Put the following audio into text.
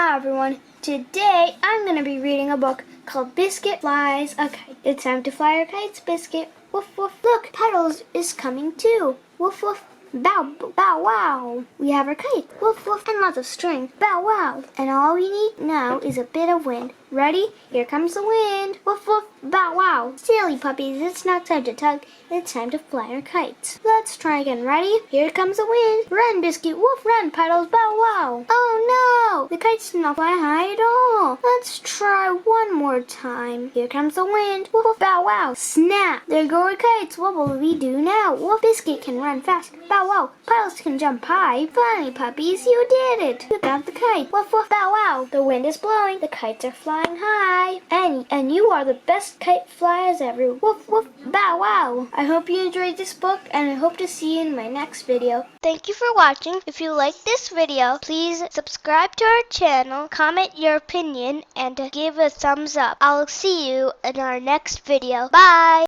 Hi everyone, today I'm going to be reading a book called Biscuit Flies a Kite. It's time to fly our kites, Biscuit. Woof woof. Look, Petals is coming too. Woof woof. Bow, bow, wow. We have our kite. Woof woof. And lots of string. Bow wow. And all we need now is a bit of wind. Ready? Here comes the wind. Woof woof. Bow wow. Silly puppies, it's not time to tug. It's time to fly our kites. Let's try again. Ready? Here comes the wind. Run, Biscuit. Woof. Run, Petals. Bow wow. Oh no! The kite's not fly high at all. Let's try one more time. Here comes the wind. Woof woof. Bow wow. Snap. There go our kites. What will we do now? Woof. Biscuit can run fast. Bow wow. Petals can jump high. Funny puppies, you did it. You got the kite. Woof woof. Bow wow. The wind is blowing. The kites are flying high. And you are the best kite flyers ever. Woof woof. Bow wow. I hope you enjoyed this book, and I hope to see you in my next video. Thank you for watching. If you like this video, please subscribe to our channel, comment your opinion, and give a thumbs up. I'll see you in our next video. Bye!